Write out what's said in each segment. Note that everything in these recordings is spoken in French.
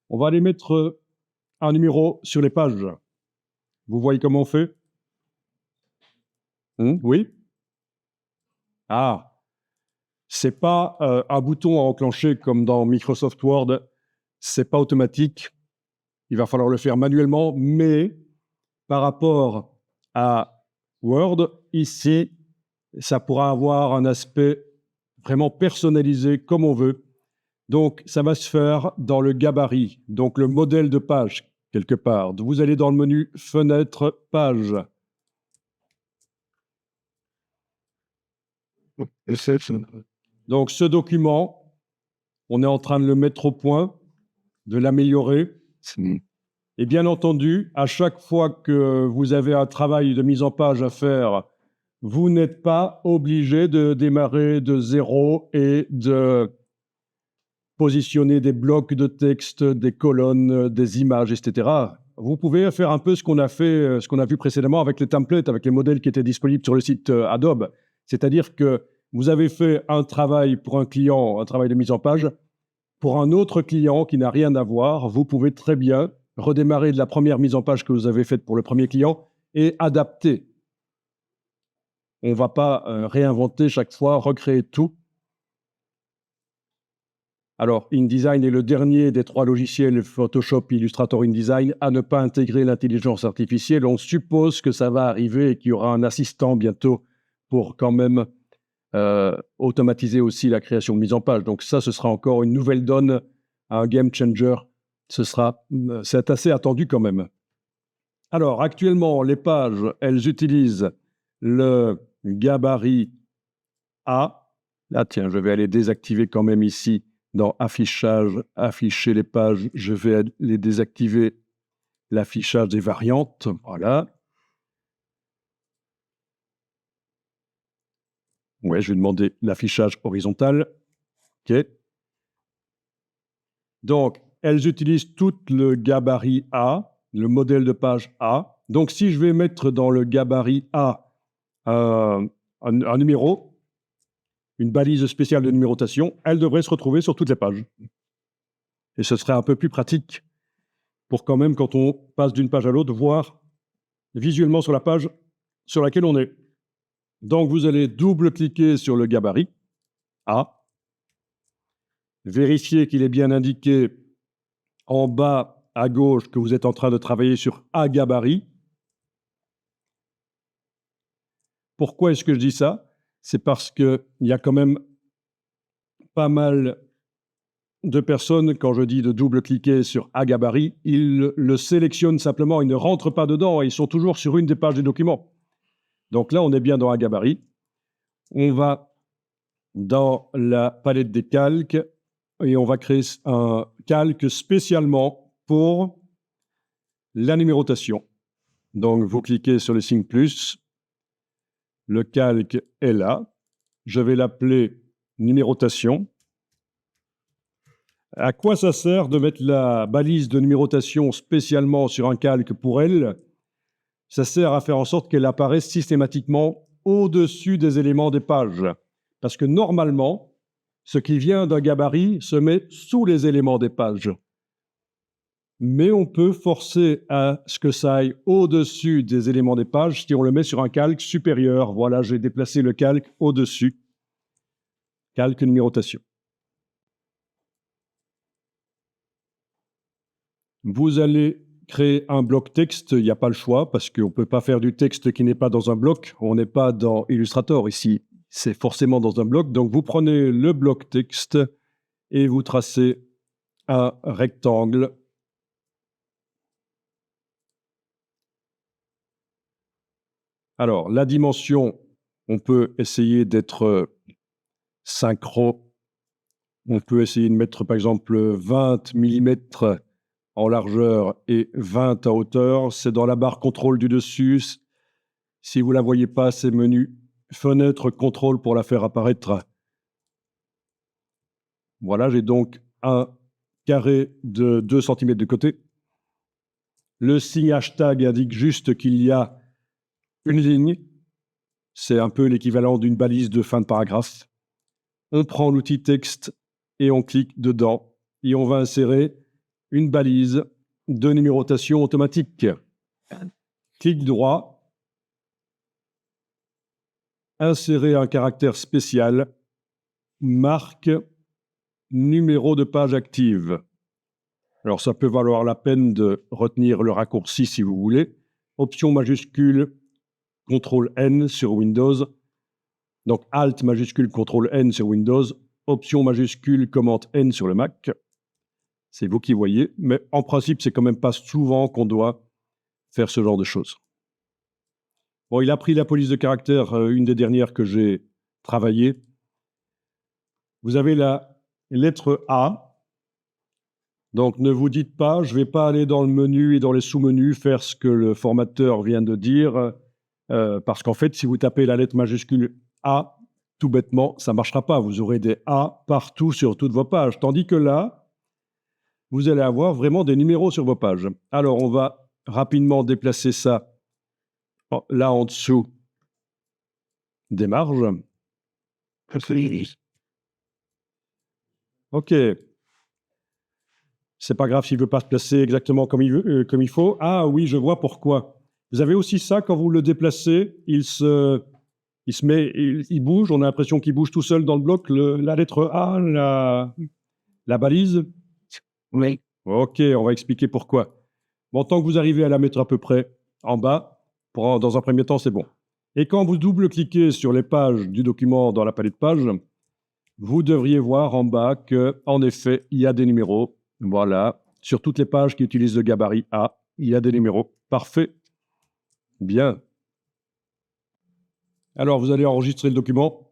On va aller mettre un numéro sur les pages. Vous voyez comment on fait? Oui? Ah, c'est pas un bouton à enclencher comme dans Microsoft Word. C'est pas automatique. Il va falloir le faire manuellement, mais par rapport à Word, ici, ça pourra avoir un aspect vraiment personnalisé comme on veut. Donc, ça va se faire dans le gabarit, donc le modèle de page, quelque part. Vous allez dans le menu Fenêtre, Page. Donc, ce document, on est en train de le mettre au point, de l'améliorer. Et bien entendu, à chaque fois que vous avez un travail de mise en page à faire, vous n'êtes pas obligé de démarrer de zéro et de positionner des blocs de texte, des colonnes, des images, etc. Vous pouvez faire un peu ce qu'on a fait, ce qu'on a vu précédemment avec les templates, avec les modèles qui étaient disponibles sur le site Adobe. C'est-à-dire que vous avez fait un travail pour un client, un travail de mise en page. Pour un autre client qui n'a rien à voir, vous pouvez très bien redémarrer de la première mise en page que vous avez faite pour le premier client et adapter. On ne va pas réinventer chaque fois, recréer tout. Alors, InDesign est le dernier des 3 logiciels Photoshop, Illustrator, InDesign à ne pas intégrer l'intelligence artificielle. On suppose que ça va arriver et qu'il y aura un assistant bientôt pour quand même automatiser aussi la création de mise en page. Donc ça, ce sera encore une nouvelle donne, un game changer. C'est assez attendu quand même. Alors, actuellement, les pages, elles utilisent le gabarit A. Là, tiens, je vais aller désactiver quand même ici dans Affichage, afficher les pages. Je vais les désactiver l'affichage des variantes. Voilà. Ouais, je vais demander l'affichage horizontal. OK. Donc, elles utilisent toutes le gabarit A, le modèle de page A. Donc, si je vais mettre dans le gabarit A un numéro, une balise spéciale de numérotation, elle devrait se retrouver sur toutes les pages. Et ce serait un peu plus pratique pour quand même, quand on passe d'une page à l'autre, voir visuellement sur la page sur laquelle on est. Donc, vous allez double-cliquer sur le gabarit A, vérifier qu'il est bien indiqué en bas à gauche que vous êtes en train de travailler sur A gabarit. Pourquoi est-ce que je dis ça? C'est parce qu'il y a quand même pas mal de personnes, quand je dis de double-cliquer sur A gabarit, ils le sélectionnent simplement, ils ne rentrent pas dedans, ils sont toujours sur une des pages du document. Donc là, on est bien dans A gabarit. On va dans la palette des calques et on va créer un calque spécialement pour la numérotation. Donc, vous cliquez sur le signe plus, le calque est là, je vais l'appeler numérotation. À quoi ça sert de mettre la balise de numérotation spécialement sur un calque pour elle? Ça sert à faire en sorte qu'elle apparaisse systématiquement au-dessus des éléments des pages. Parce que normalement, ce qui vient d'un gabarit se met sous les éléments des pages. Mais on peut forcer à ce que ça aille au-dessus des éléments des pages si on le met sur un calque supérieur. Voilà, j'ai déplacé le calque au-dessus. Calque numérotation. Vous allez créer un bloc texte, il n'y a pas le choix, parce qu'on ne peut pas faire du texte qui n'est pas dans un bloc. On n'est pas dans Illustrator ici, c'est forcément dans un bloc. Donc vous prenez le bloc texte et vous tracez un rectangle. Alors, la dimension, on peut essayer d'être synchro. On peut essayer de mettre, par exemple, 20 mm en largeur et 20 en hauteur. C'est dans la barre contrôle du dessus. Si vous ne la voyez pas, c'est menu fenêtre contrôle pour la faire apparaître. Voilà, j'ai donc un carré de 2 cm de côté. Le signe hashtag indique juste qu'il y a une ligne. C'est un peu l'équivalent d'une balise de fin de paragraphe. On prend l'outil texte et on clique dedans. et on va insérer une balise de numérotation automatique. Clic droit, insérer un caractère spécial, marque numéro de page active. Alors, ça peut valoir la peine de retenir le raccourci si vous voulez. Option majuscule, CTRL-N sur Windows. Donc, Alt majuscule, CTRL-N sur Windows. Option majuscule, Command-N sur le Mac. C'est vous qui voyez. Mais en principe, c'est quand même pas souvent qu'on doit faire ce genre de choses. Bon, il a pris la police de caractère, une des dernières que j'ai travaillées. Vous avez la lettre A. Donc, ne vous dites pas, je ne vais pas aller dans le menu et dans les sous-menus faire ce que le formateur vient de dire, parce qu'en fait, si vous tapez la lettre majuscule A, tout bêtement, ça ne marchera pas. Vous aurez des A partout sur toutes vos pages. Tandis que là, vous allez avoir vraiment des numéros sur vos pages. Alors, on va rapidement déplacer ça là en dessous des marges. OK. C'est pas grave s'il ne veut pas se placer exactement comme il faut. Ah oui, je vois pourquoi. Vous avez aussi ça, quand vous le déplacez, il bouge, on a l'impression qu'il bouge tout seul dans le bloc, la lettre A, la balise. Oui. OK, on va expliquer pourquoi. Bon, tant que vous arrivez à la mettre à peu près en bas, dans un premier temps, c'est bon. Et quand vous double-cliquez sur les pages du document dans la palette de pages, vous devriez voir en bas qu'en effet, il y a des numéros. Voilà, sur toutes les pages qui utilisent le gabarit A, il y a des numéros. Parfait. Bien. Alors, vous allez enregistrer le document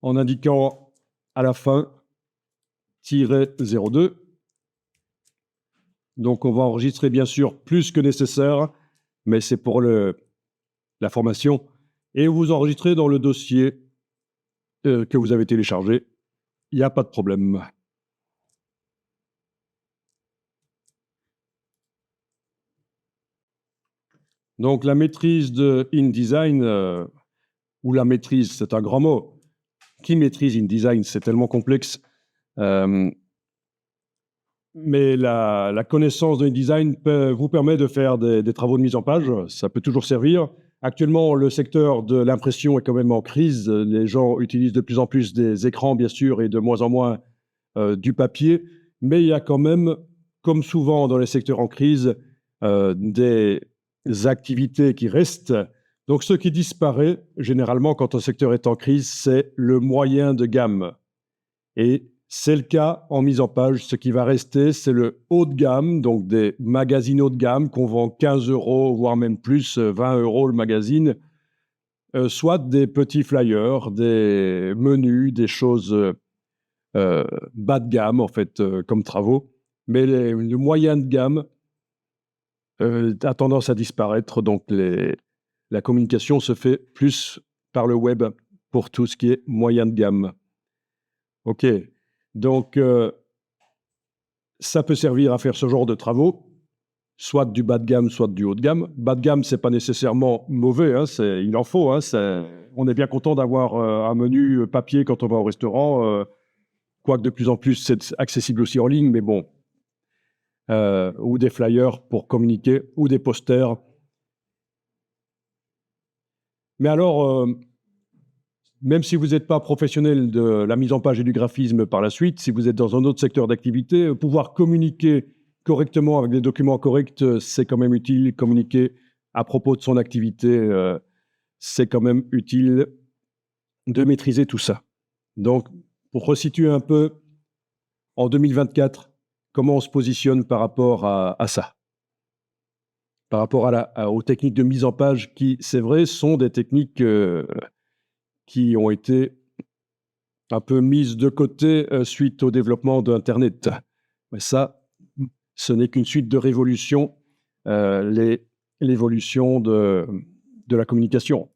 en indiquant à la fin -02. Donc, on va enregistrer bien sûr plus que nécessaire, mais c'est pour la formation. Et vous enregistrez dans le dossier que vous avez téléchargé. Il n'y a pas de problème. Donc, la maîtrise de InDesign, ou la maîtrise, c'est un grand mot. Qui maîtrise InDesign? C'est tellement complexe. Mais la connaissance de InDesign vous permet de faire des travaux de mise en page. Ça peut toujours servir. Actuellement, le secteur de l'impression est quand même en crise. Les gens utilisent de plus en plus des écrans, bien sûr, et de moins en moins du papier. Mais il y a quand même, comme souvent dans les secteurs en crise, des activités qui restent. Donc, ce qui disparaît, généralement, quand un secteur est en crise, c'est le moyen de gamme. Et c'est le cas en mise en page. Ce qui va rester, c'est le haut de gamme, donc des magazines haut de gamme qu'on vend 15 €, voire même plus, 20 € le magazine, soit des petits flyers, des menus, des choses bas de gamme, en fait, comme travaux. Mais le moyen de gamme a tendance à disparaître, donc la communication se fait plus par le web pour tout ce qui est moyen de gamme. OK. Donc, ça peut servir à faire ce genre de travaux, soit du bas de gamme, soit du haut de gamme. Bas de gamme, c'est pas nécessairement mauvais, hein, il en faut. Hein, on est bien content d'avoir un menu papier quand on va au restaurant, quoique de plus en plus, c'est accessible aussi en ligne, mais bon. Ou des flyers pour communiquer, ou des posters. Mais alors, même si vous n'êtes pas professionnel de la mise en page et du graphisme par la suite, si vous êtes dans un autre secteur d'activité, pouvoir communiquer correctement avec des documents corrects, c'est quand même utile. Communiquer à propos de son activité, c'est quand même utile de maîtriser tout ça. Donc, pour resituer un peu, en 2024, comment on se positionne par rapport à ça? Par rapport aux techniques de mise en page qui, c'est vrai, sont des techniques qui ont été un peu mises de côté suite au développement d'Internet. Mais ça, ce n'est qu'une suite de révolutions, l'évolution de la communication.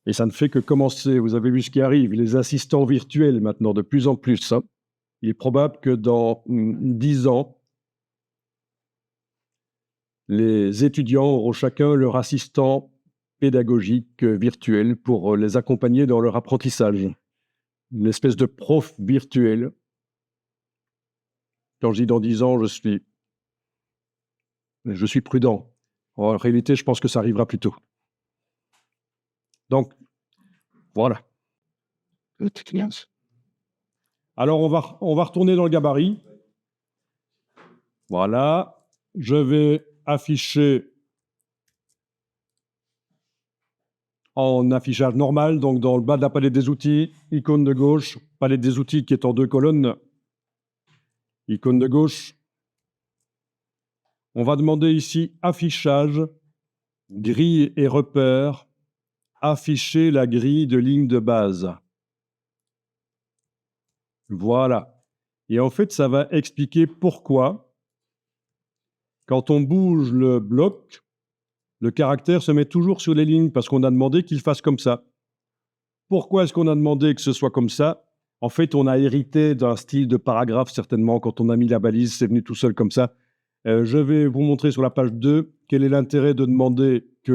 Et ça ne fait que commencer. Vous avez vu ce qui arrive, les assistants virtuels maintenant, de plus en plus. Hein. Il est probable que dans 10 ans, les étudiants auront chacun leur assistant pédagogique virtuel pour les accompagner dans leur apprentissage. une espèce de prof virtuel. Quand je dis dans 10 ans, je suis prudent. En réalité, je pense que ça arrivera plus tôt. Donc, voilà. Alors, on va retourner dans le gabarit. Voilà. Je vais afficher en affichage normal, donc dans le bas de la palette des outils, icône de gauche, palette des outils qui est en 2 colonnes, icône de gauche. On va demander ici affichage, grille et repères, afficher la grille de ligne de base. Voilà. Et en fait, ça va expliquer pourquoi, quand on bouge le bloc, le caractère se met toujours sur les lignes parce qu'on a demandé qu'il fasse comme ça. Pourquoi est-ce qu'on a demandé que ce soit comme ça? En fait, on a hérité d'un style de paragraphe, certainement. Quand on a mis la balise, c'est venu tout seul comme ça. Je vais vous montrer sur la page 2 quel est l'intérêt de demander que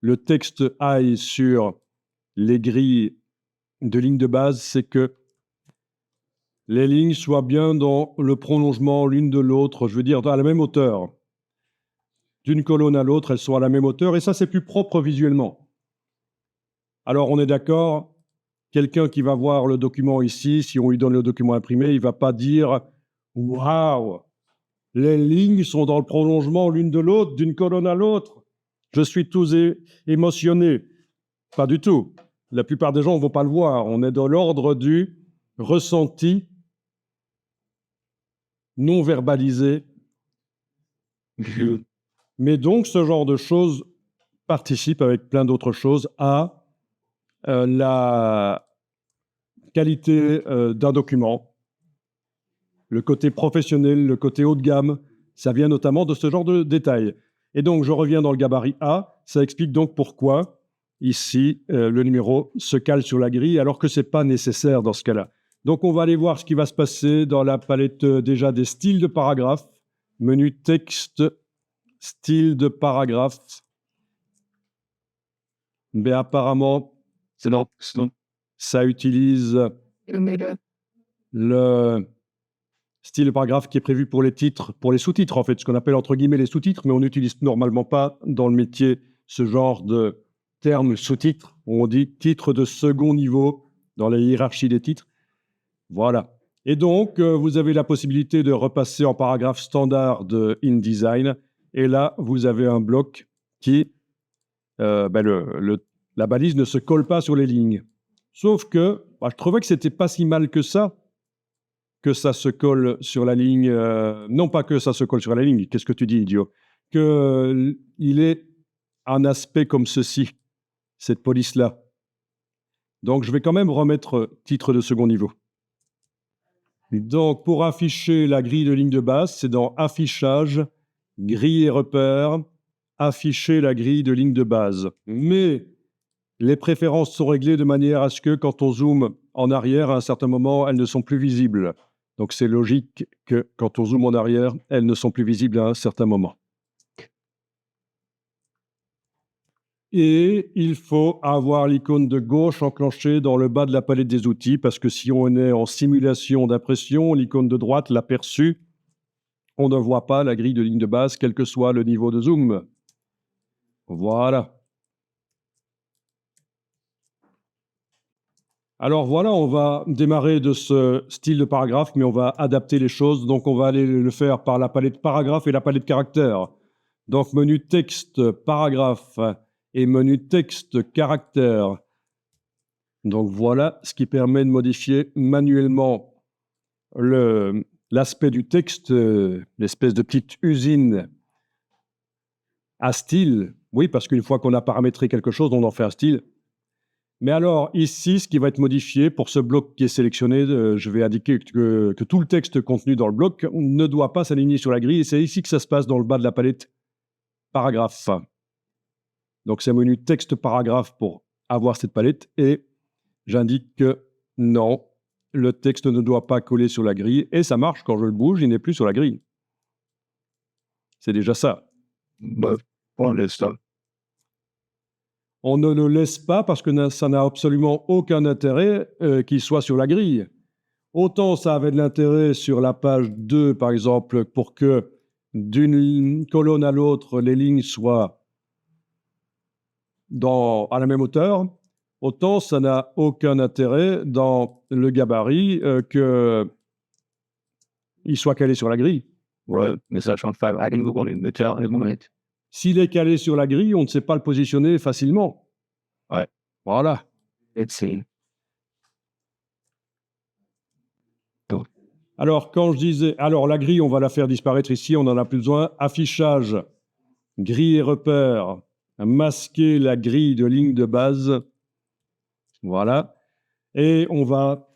le texte aille sur les grilles de lignes de base. C'est que les lignes soient bien dans le prolongement l'une de l'autre, je veux dire à la même hauteur. D'une colonne à l'autre, elles sont à la même hauteur, et ça, c'est plus propre visuellement. Alors, on est d'accord, quelqu'un qui va voir le document ici, si on lui donne le document imprimé, il ne va pas dire « Waouh, les lignes sont dans le prolongement l'une de l'autre, d'une colonne à l'autre. Je suis tout émotionné. » Pas du tout. La plupart des gens ne vont pas le voir. On est dans l'ordre du ressenti non verbalisé. Mais donc, ce genre de choses participe avec plein d'autres choses à la qualité d'un document. Le côté professionnel, le côté haut de gamme, ça vient notamment de ce genre de détails. Et donc, je reviens dans le gabarit A. Ça explique donc pourquoi, ici, le numéro se cale sur la grille, alors que ce n'est pas nécessaire dans ce cas-là. Donc, on va aller voir ce qui va se passer dans la palette déjà des styles de paragraphes. Menu texte, style de paragraphe. Mais apparemment, ça utilise le style de paragraphe qui est prévu pour les titres, pour les sous-titres en fait, ce qu'on appelle entre guillemets les sous-titres, mais on n'utilise normalement pas dans le métier ce genre de terme sous-titre. On dit titre de second niveau dans la hiérarchie des titres. Voilà. Et donc, vous avez la possibilité de repasser en paragraphe standard de InDesign. Et là, vous avez un bloc qui, la balise ne se colle pas sur les lignes. Sauf que, je trouvais que c'était pas si mal que ça se colle sur la ligne. Non pas que ça se colle sur la ligne, qu'est-ce que tu dis, idiot? Qu'il ait un aspect comme ceci, cette police-là. Donc, je vais quand même remettre titre de second niveau. Donc, pour afficher la grille de ligne de base, c'est dans Affichage, grille et repères, afficher la grille de ligne de base. Mais les préférences sont réglées de manière à ce que quand on zoome en arrière, à un certain moment, elles ne sont plus visibles. Donc, c'est logique que quand on zoome en arrière, elles ne sont plus visibles à un certain moment. Et il faut avoir l'icône de gauche enclenchée dans le bas de la palette des outils, parce que si on est en simulation d'impression, l'icône de droite l'aperçu, on ne voit pas la grille de ligne de base, quel que soit le niveau de zoom. Voilà. Alors voilà, on va démarrer de ce style de paragraphe, mais on va adapter les choses. Donc on va aller le faire par la palette paragraphe et la palette caractère. Donc menu texte, paragraphe et menu texte, caractère. Donc voilà ce qui permet de modifier manuellement l'aspect du texte, l'espèce de petite usine à style. Oui, parce qu'une fois qu'on a paramétré quelque chose, on en fait un style. Mais alors, ici, ce qui va être modifié pour ce bloc qui est sélectionné, je vais indiquer que tout le texte contenu dans le bloc ne doit pas s'aligner sur la grille. Et c'est ici que ça se passe dans le bas de la palette paragraphe. Donc, c'est un menu texte paragraphe pour avoir cette palette. Et j'indique que non, le texte ne doit pas coller sur la grille. Et ça marche, quand je le bouge, il n'est plus sur la grille. C'est déjà ça. Pour l'instant. on ne le laisse pas parce que ça n'a absolument aucun intérêt qu'il soit sur la grille. Autant ça avait de l'intérêt sur la page 2, par exemple, pour que d'une colonne à l'autre, les lignes soient à la même hauteur, autant ça n'a aucun intérêt dans le gabarit qu'il soit calé sur la grille. Ouais, mais ça change pas. S'il est calé sur la grille, on ne sait pas le positionner facilement. Ouais. Voilà. Let's see. Alors, quand je disais... Alors, la grille, on va la faire disparaître ici, on n'en a plus besoin. Affichage, grille et repère, masquer la grille de ligne de base. Voilà. Et on va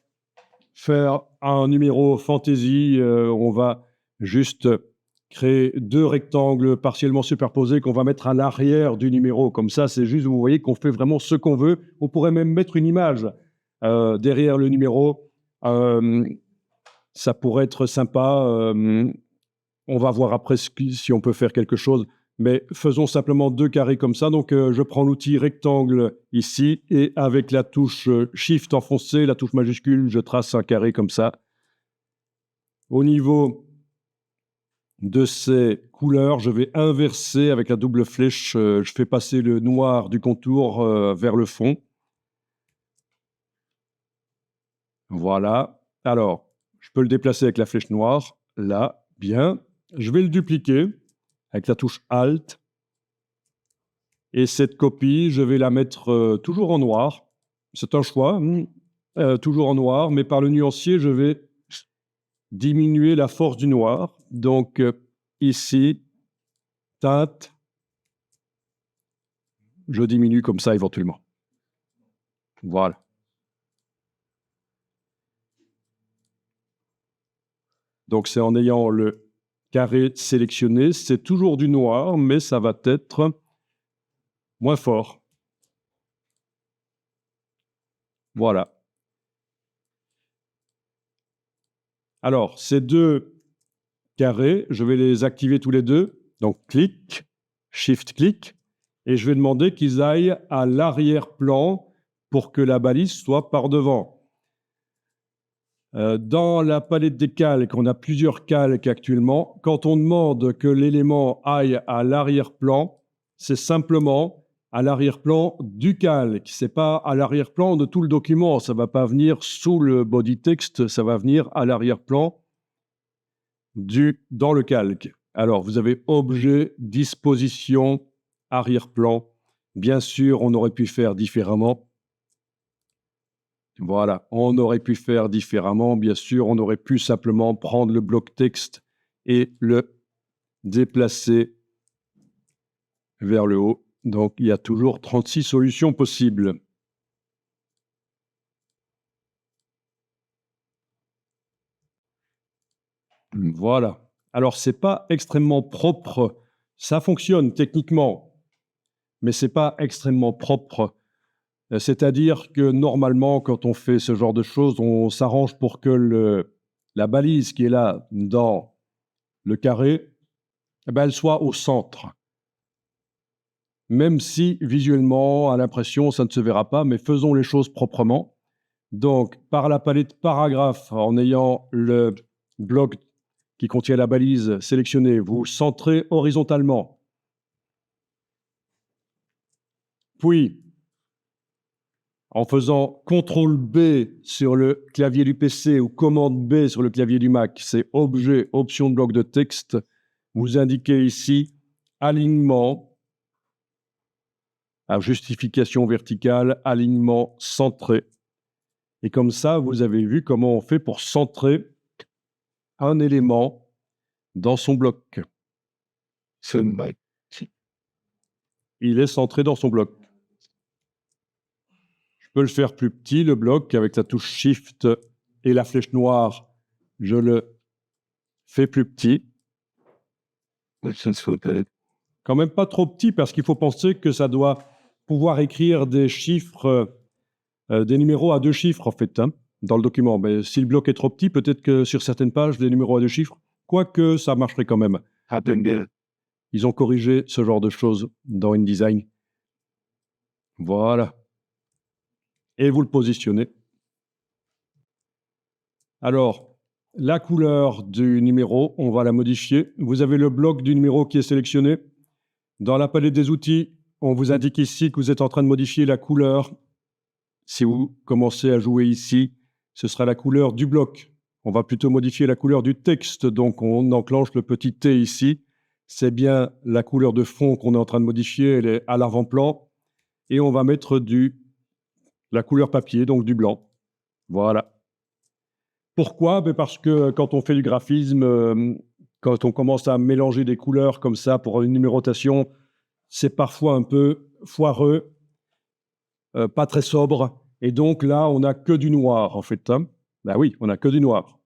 faire un numéro fantaisie. On va juste créer 2 rectangles partiellement superposés qu'on va mettre à l'arrière du numéro. Comme ça, c'est juste, vous voyez qu'on fait vraiment ce qu'on veut. On pourrait même mettre une image derrière le numéro. Ça pourrait être sympa. On va voir après si on peut faire quelque chose. Mais faisons simplement 2 carrés comme ça. Donc, je prends l'outil rectangle ici et avec la touche Shift enfoncée, la touche majuscule, je trace un carré comme ça. Au niveau de ces couleurs, je vais inverser avec la double flèche. Je fais passer le noir du contour vers le fond. Voilà. Alors, je peux le déplacer avec la flèche noire. Là, bien. Je vais le dupliquer avec la touche Alt. Et cette copie, je vais la mettre toujours en noir. C'est un choix, toujours en noir, mais par le nuancier, je vais diminuer la force du noir. Donc, ici, teinte, je diminue comme ça éventuellement. Voilà. Donc, c'est en ayant le carré sélectionné, c'est toujours du noir, mais ça va être moins fort. Voilà. Alors, ces 2 carrés, je vais les activer tous les 2. Donc, clic, Shift-clic, et je vais demander qu'ils aillent à l'arrière-plan pour que la balise soit par devant. Dans la palette des calques, on a plusieurs calques actuellement. Quand on demande que l'élément aille à l'arrière-plan, c'est simplement à l'arrière-plan du calque. Ce n'est pas à l'arrière-plan de tout le document. Ça ne va pas venir sous le body text, ça va venir à l'arrière-plan dans le calque. Alors, vous avez objet, disposition, arrière-plan. Bien sûr, on aurait pu faire différemment. Voilà, on aurait pu faire différemment, bien sûr. On aurait pu simplement prendre le bloc texte et le déplacer vers le haut. Donc, il y a toujours 36 solutions possibles. Voilà. Alors, ce n'est pas extrêmement propre. Ça fonctionne techniquement, mais ce n'est pas extrêmement propre. C'est-à-dire que normalement, quand on fait ce genre de choses, on s'arrange pour que la balise qui est là dans le carré, elle soit au centre. Même si visuellement, à l'impression, ça ne se verra pas, mais faisons les choses proprement. Donc, par la palette paragraphe, en ayant le bloc qui contient la balise sélectionnée, vous centrez horizontalement. Puis, en faisant CTRL B sur le clavier du PC ou commande B sur le clavier du Mac, c'est objet, option de bloc de texte, vous indiquez ici alignement, à justification verticale, alignement centré. Et comme ça, vous avez vu comment on fait pour centrer un élément dans son bloc. Il est centré dans son bloc. Je peux le faire plus petit, le bloc, avec la touche Shift et la flèche noire. Je le fais plus petit. Quand même pas trop petit, parce qu'il faut penser que ça doit pouvoir écrire des chiffres, des numéros à 2 chiffres, en fait, dans le document. Mais si le bloc est trop petit, peut-être que sur certaines pages, les numéros à 2 chiffres, quoique ça marcherait quand même. Ils ont corrigé ce genre de choses dans InDesign. Voilà. Et vous le positionnez. Alors, la couleur du numéro, on va la modifier. Vous avez le bloc du numéro qui est sélectionné. Dans la palette des outils, on vous indique ici que vous êtes en train de modifier la couleur. Si vous commencez à jouer ici, ce sera la couleur du bloc. On va plutôt modifier la couleur du texte, donc on enclenche le petit T ici. C'est bien la couleur de fond qu'on est en train de modifier, elle est à l'avant-plan. Et on va mettre la couleur papier, donc du blanc. Voilà. Pourquoi? Parce que quand on fait du graphisme, quand on commence à mélanger des couleurs comme ça pour une numérotation, c'est parfois un peu foireux, pas très sobre. Et donc là, on n'a que du noir, en fait. Hein. Ben oui, on n'a que du noir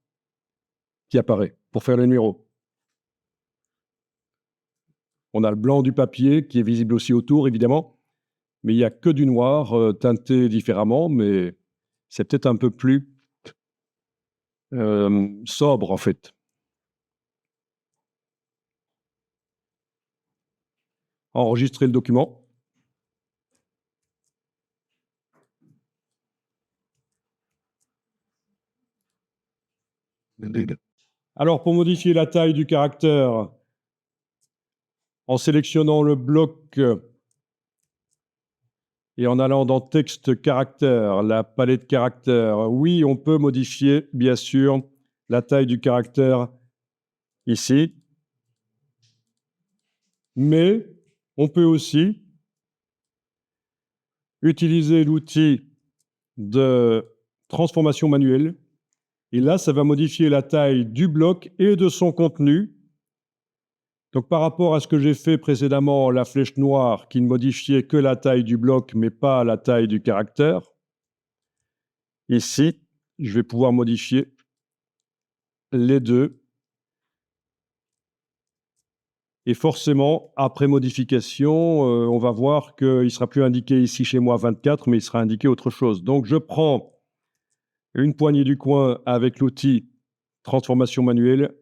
qui apparaît pour faire les numéros. On a le blanc du papier qui est visible aussi autour, évidemment. Mais il n'y a que du noir teinté différemment, mais c'est peut-être un peu plus sobre, en fait. Enregistrer le document. Alors, pour modifier la taille du caractère, en sélectionnant le bloc et en allant dans texte caractère, la palette caractère, oui, on peut modifier, bien sûr, la taille du caractère ici. Mais on peut aussi utiliser l'outil de transformation manuelle. Et là, ça va modifier la taille du bloc et de son contenu. Donc, par rapport à ce que j'ai fait précédemment, la flèche noire qui ne modifiait que la taille du bloc, mais pas la taille du caractère, ici, je vais pouvoir modifier les deux. Et forcément, après modification, on va voir qu'il ne sera plus indiqué ici chez moi 24, mais il sera indiqué autre chose. Donc, je prends une poignée du coin avec l'outil transformation manuelle.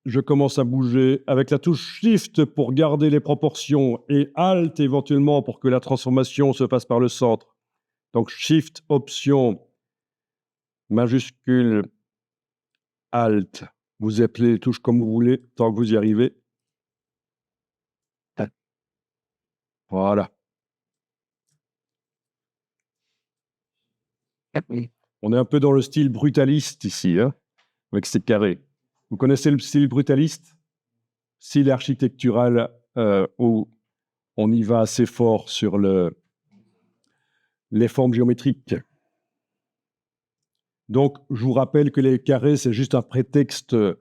Je commence à bouger avec la touche Shift pour garder les proportions et Alt éventuellement pour que la transformation se fasse par le centre. Donc Shift, Option, majuscule, Alt. Vous appelez les touches comme vous voulez, tant que vous y arrivez. Voilà. On est un peu dans le style brutaliste ici, hein, avec ces carrés. Vous connaissez le style brutaliste? Style architectural où on y va assez fort sur les formes géométriques. Donc, je vous rappelle que les carrés, c'est juste un prétexte. Je ne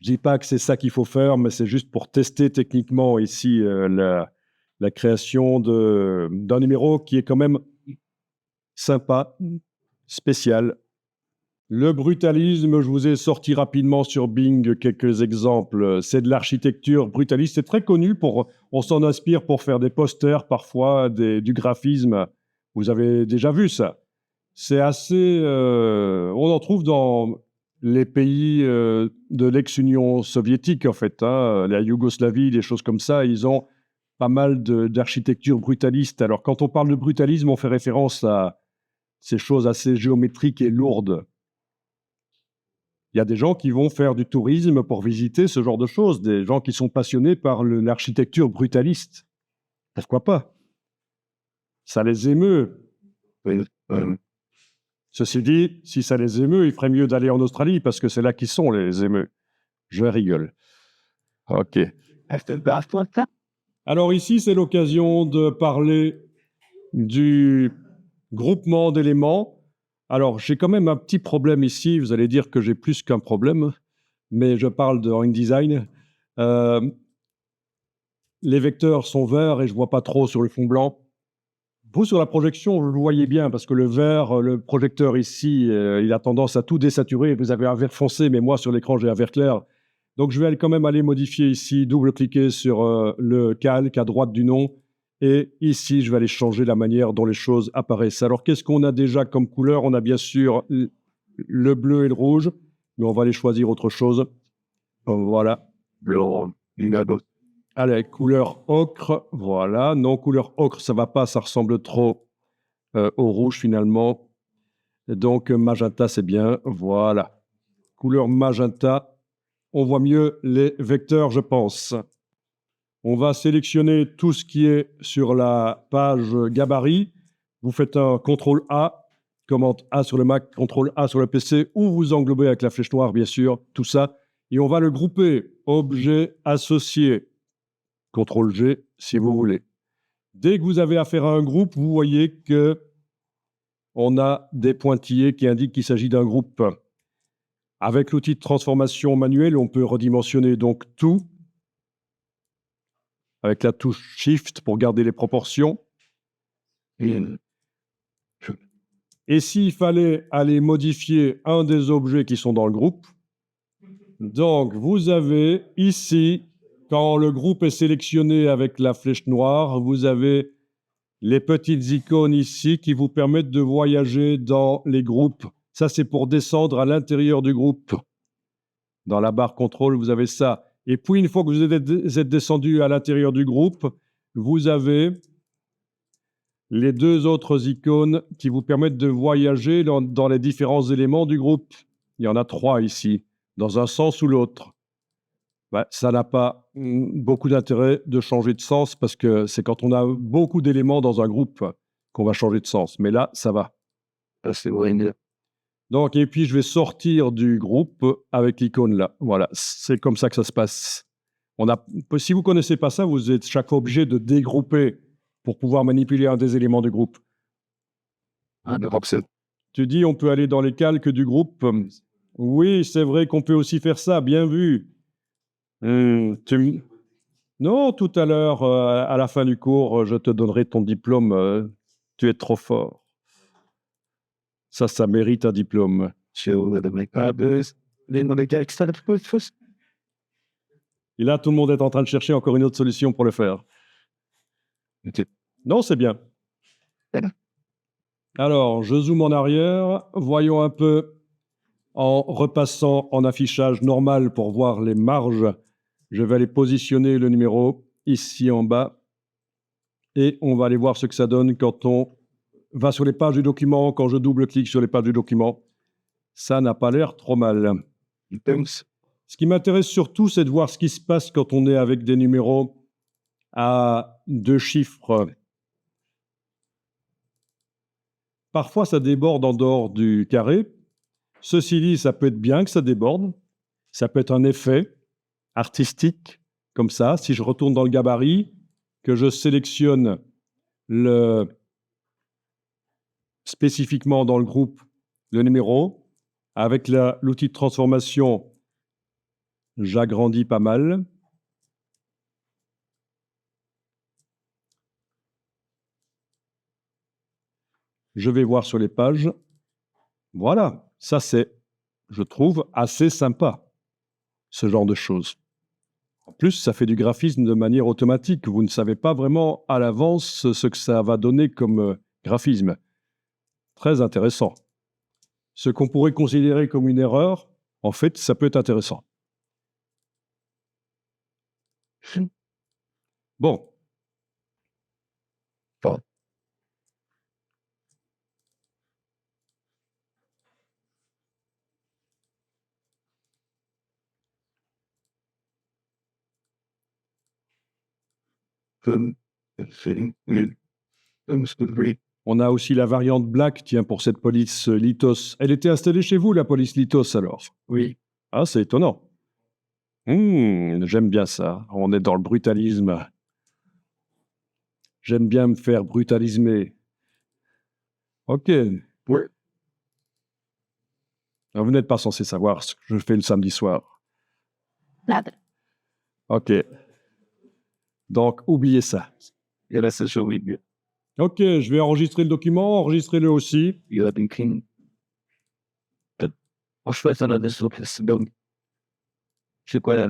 dis pas que c'est ça qu'il faut faire, mais c'est juste pour tester techniquement ici la création d'un numéro qui est quand même sympa, spécial. Le brutalisme, je vous ai sorti rapidement sur Bing quelques exemples. C'est de l'architecture brutaliste. C'est très connu. On s'en inspire pour faire des posters, parfois du graphisme. Vous avez déjà vu ça. C'est assez... on en trouve dans les pays de l'ex-Union soviétique, en fait. Hein, la Yougoslavie, des choses comme ça. Ils ont pas mal d'architecture brutaliste. Alors, quand on parle de brutalisme, on fait référence à ces choses assez géométriques et lourdes. Il y a des gens qui vont faire du tourisme pour visiter ce genre de choses, des gens qui sont passionnés par l'architecture brutaliste. Pourquoi pas? Ça les émeut. Ceci dit, si ça les émeut, il ferait mieux d'aller en Australie parce que c'est là qu'ils sont, les émeus. Je rigole. OK. Alors ici, c'est l'occasion de parler du groupement d'éléments. Alors, j'ai quand même un petit problème ici. Vous allez dire que j'ai plus qu'un problème, mais je parle de InDesign. Les vecteurs sont verts et je ne vois pas trop sur le fond blanc. Vous, sur la projection, vous le voyez bien, parce que le vert, le projecteur ici, il a tendance à tout désaturer. Vous avez un vert foncé, mais moi, sur l'écran, j'ai un vert clair. Donc, je vais quand même aller modifier ici, double-cliquer sur le calque à droite du nom. Et ici, je vais aller changer la manière dont les choses apparaissent. Alors, qu'est-ce qu'on a déjà comme couleur? On a bien sûr le bleu et le rouge, mais on va aller choisir autre chose. Voilà. Allez, couleur ocre, voilà. Non, couleur ocre, ça va pas, ça ressemble trop au rouge finalement. Donc, magenta, c'est bien, voilà. Couleur magenta, on voit mieux les vecteurs, je pense. On va sélectionner tout ce qui est sur la page gabarit. Vous faites un CTRL A, commande A sur le Mac, CTRL A sur le PC, ou vous englobez avec la flèche noire, bien sûr, tout ça. Et on va le grouper, objet associé, CTRL G, si vous voulez. Dès que vous avez affaire à un groupe, vous voyez que on a des pointillés qui indiquent qu'il s'agit d'un groupe. Avec l'outil de transformation manuelle, on peut redimensionner donc tout avec la touche Shift pour garder les proportions. Et s'il fallait aller modifier un des objets qui sont dans le groupe, donc vous avez ici, quand le groupe est sélectionné avec la flèche noire, vous avez les petites icônes ici qui vous permettent de voyager dans les groupes. Ça, c'est pour descendre à l'intérieur du groupe. Dans la barre contrôle, vous avez ça. Et puis, une fois que vous êtes descendu à l'intérieur du groupe, vous avez les deux autres icônes qui vous permettent de voyager dans les différents éléments du groupe. Il y en a 3 ici, dans un sens ou l'autre. Ça n'a pas beaucoup d'intérêt de changer de sens parce que c'est quand on a beaucoup d'éléments dans un groupe qu'on va changer de sens. Mais là, ça va. Ça, c'est vrai. Donc, et puis, je vais sortir du groupe avec l'icône là. Voilà, c'est comme ça que ça se passe. Si vous ne connaissez pas ça, vous êtes chaque fois obligé de dégrouper pour pouvoir manipuler un des éléments du groupe. Tu dis, on peut aller dans les calques du groupe. Oui, c'est vrai qu'on peut aussi faire ça, bien vu. Non, tout à l'heure, à la fin du cours, je te donnerai ton diplôme. Tu es trop fort. Ça mérite un diplôme. Et là, tout le monde est en train de chercher encore une autre solution pour le faire. Non, c'est bien. Alors, je zoome en arrière. Voyons un peu, en repassant en affichage normal pour voir les marges. Je vais aller positionner le numéro ici en bas. Et on va aller voir ce que ça donne quand on va sur les pages du document. Quand je double-clique sur les pages du document, ça n'a pas l'air trop mal. Ce qui m'intéresse surtout, c'est de voir ce qui se passe quand on est avec des numéros à 2 chiffres. Parfois, ça déborde en dehors du carré. Ceci dit, ça peut être bien que ça déborde. Ça peut être un effet artistique, comme ça. Si je retourne dans le gabarit, que je sélectionne spécifiquement dans le groupe le numéro, avec l'outil de transformation, j'agrandis pas mal. Je vais voir sur les pages. Voilà, ça c'est, je trouve, assez sympa, ce genre de choses. En plus, ça fait du graphisme de manière automatique. Vous ne savez pas vraiment à l'avance ce que ça va donner comme graphisme. Très intéressant. Ce qu'on pourrait considérer comme une erreur, en fait, ça peut être intéressant. Bon. On a aussi la variante Black, tiens, pour cette police Litos. Elle était installée chez vous, la police Litos, alors? Oui. Ah, c'est étonnant. J'aime bien ça. On est dans le brutalisme. J'aime bien me faire brutaliser. OK. Oui. Alors, vous n'êtes pas censé savoir ce que je fais le samedi soir. OK. Donc, oubliez ça. OK, je vais enregistrer le document. Enregistrez-le aussi. C'est quoi la